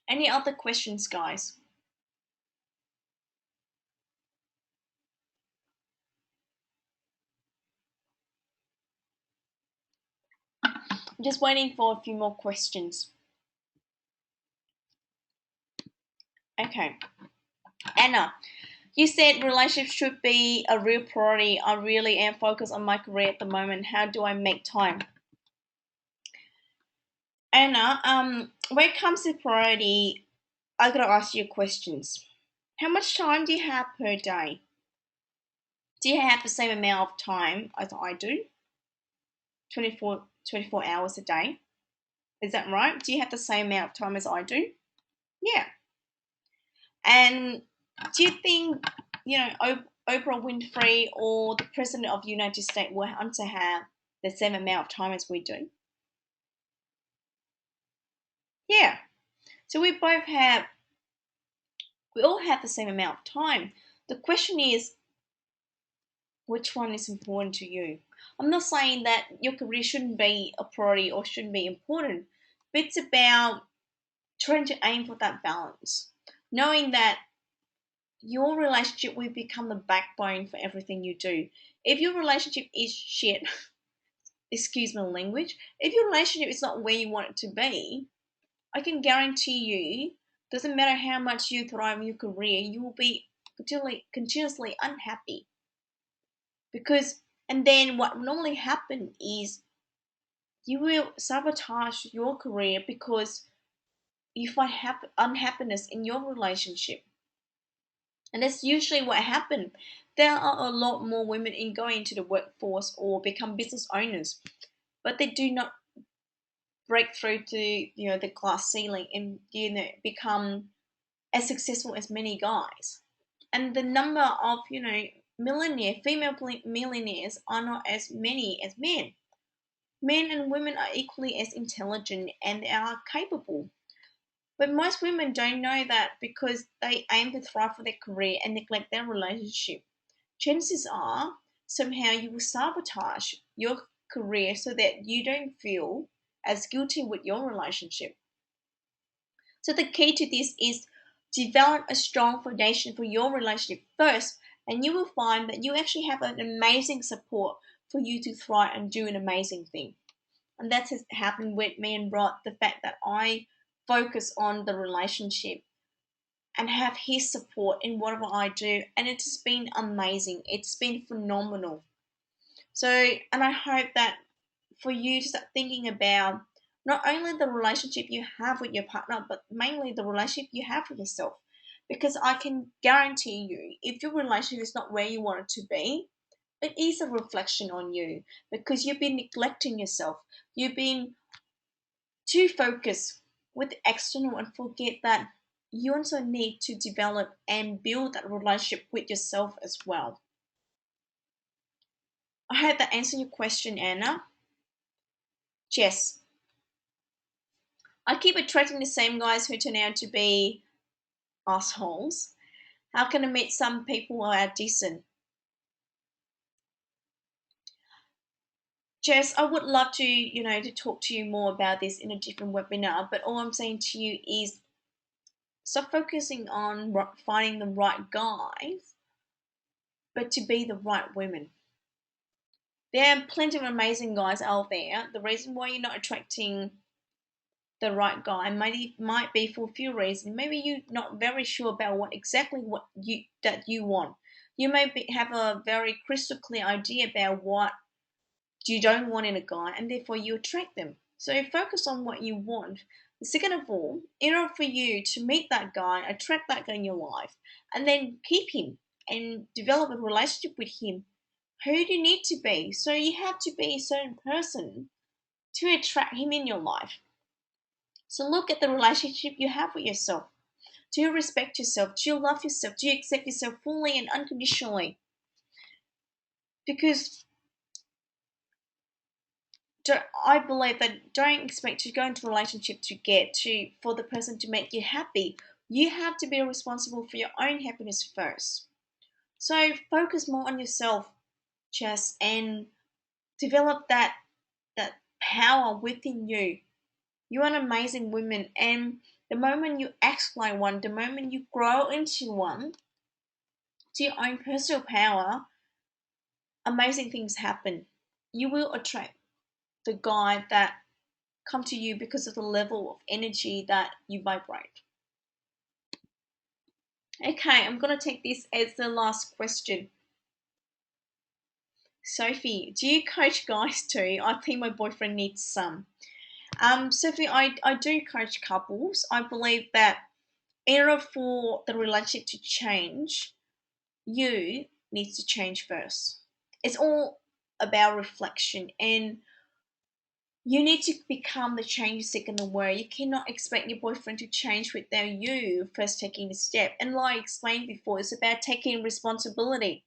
Any other questions, guys? I'm just waiting for a few more questions. Okay. Anna, you said relationships should be a real priority. I really am focused on my career at the moment. How do I make time? Anna, when it comes to priority, I gotta ask you questions. How much time do you have per day? Do you have the same amount of time as I do? 24 hours a day? Is that right? Do you have the same amount of time as I do? Yeah. And do you think, Oprah Winfrey or the President of the United States will want to have the same amount of time as we do? Yeah. So we all have the same amount of time. The question is, which one is important to you? I'm not saying that your career shouldn't be a priority or shouldn't be important, but it's about trying to aim for that balance. Knowing that your relationship will become the backbone for everything you do. If your relationship is shit, excuse my language, if your relationship is not where you want it to be, I can guarantee you, doesn't matter how much you thrive in your career, you will be continuously unhappy. And then what normally happens is you will sabotage your career because you find unhappiness in your relationship. And that's usually what happens. There are a lot more women in going into the workforce or become business owners, but they do not break through to the glass ceiling and become as successful as many guys. And the number of female millionaires are not as many as men. Men and women are equally as intelligent and they are capable. But most women don't know that because they aim to thrive for their career and neglect their relationship. Chances are somehow you will sabotage your career so that you don't feel as guilty with your relationship. So the key to this is develop a strong foundation for your relationship first, and you will find that you actually have an amazing support for you to thrive and do an amazing thing. And that's happened with me and Rod, the fact that I focus on the relationship and have his support in whatever I do. And it has been amazing. It's been phenomenal. So, and I hope that for you to start thinking about not only the relationship you have with your partner, but mainly the relationship you have with yourself. Because I can guarantee you, if your relationship is not where you want it to be, it is a reflection on you because you've been neglecting yourself. You've been too focused with the external and forget that you also need to develop and build that relationship with yourself as well. I hope that answered your question, Anna. Jess. I keep attracting the same guys who turn out to be assholes. How can I meet some people who are decent? Jess, I would love to, to talk to you more about this in a different webinar, but all I'm saying to you is stop focusing on finding the right guys, but to be the right women. There are plenty of amazing guys out there. The reason why you're not attracting the right guy might be for a few reasons. Maybe you're not very sure about what you want. You may have a very crystal clear idea about what you don't want in a guy, and therefore you attract them. So focus on what you want. Second of all, in order for you to meet that guy, attract that guy in your life, and then keep him and develop a relationship with him, who do you need to be? So you have to be a certain person to attract him in your life. So look at the relationship you have with yourself. Do you respect yourself? Do you love yourself? Do you accept yourself fully and unconditionally? Because I believe that don't expect to go into a relationship for the person to make you happy. You have to be responsible for your own happiness first. So focus more on yourself, Jess, and develop that power within you. You're an amazing woman, and the moment you act like one, the moment you grow into one, to your own personal power, amazing things happen. You will attract the guy that come to you because of the level of energy that you vibrate. Okay, I'm gonna take this as the last question. Sophie, do you coach guys too? I think my boyfriend needs some. Sophie, I do coach couples. I believe that in order for the relationship to change, you needs to change first. It's all about reflection, and you need to become the change seeker in the world. You cannot expect your boyfriend to change without you first taking the step. And like I explained before, it's about taking responsibility.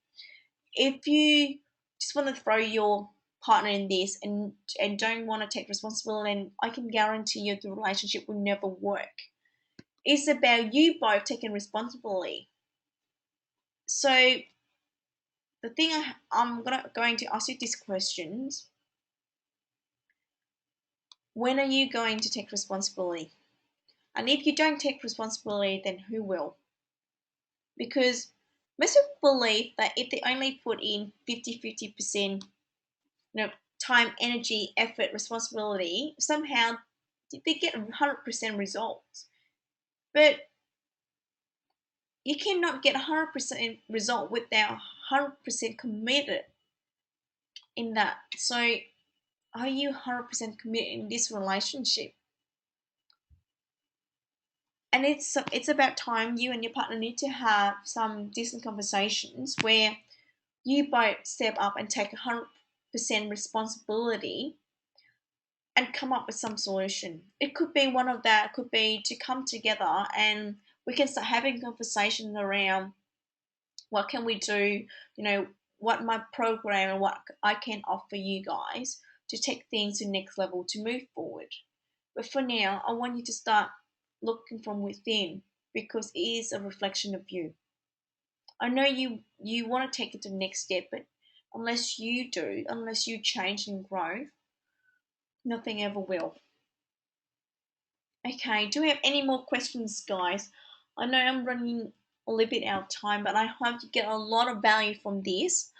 If you just want to throw your partner in this and don't want to take responsibility, then I can guarantee you the relationship will never work. It's about you both taking responsibility. So the thing I'm going to ask you these questions. When are you going to take responsibility? And if you don't take responsibility, then who will? Because most people believe that if they only put in 50-50%, time, energy, effort, responsibility, somehow they get 100% results. But you cannot get 100% result without 100% committed in that. So are you 100% committed in this relationship? And it's about time you and your partner need to have some decent conversations where you both step up and take 100% responsibility and come up with some solution. It could be one of that, it could be to come together and we can start having conversations around what can we do, what my program and what I can offer you guys to take things to the next level to move forward. But for now, I want you to start looking from within because it is a reflection of you. I know you want to take it to the next step, but unless you change and grow, nothing ever will. Okay, do we have any more questions, guys? I know I'm running a little bit out of time, but I hope you get a lot of value from this.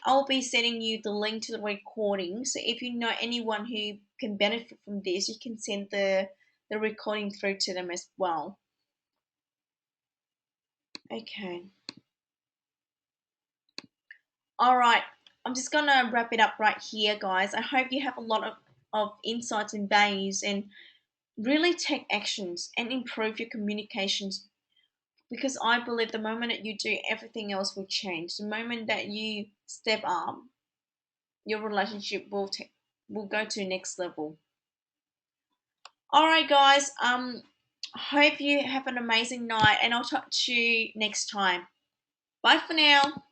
I'll be sending you the link to the recording, so if you know anyone who can benefit from this, you can send the recording through to them as well. Okay. All right. I'm just gonna wrap it up right here, guys. I hope you have a lot of insights and values and really take actions and improve your communications, because I believe the moment that you do, everything else will change. The moment that you step up, your relationship will go to the next level. All right, guys. Hope you have an amazing night, and I'll talk to you next time. Bye for now.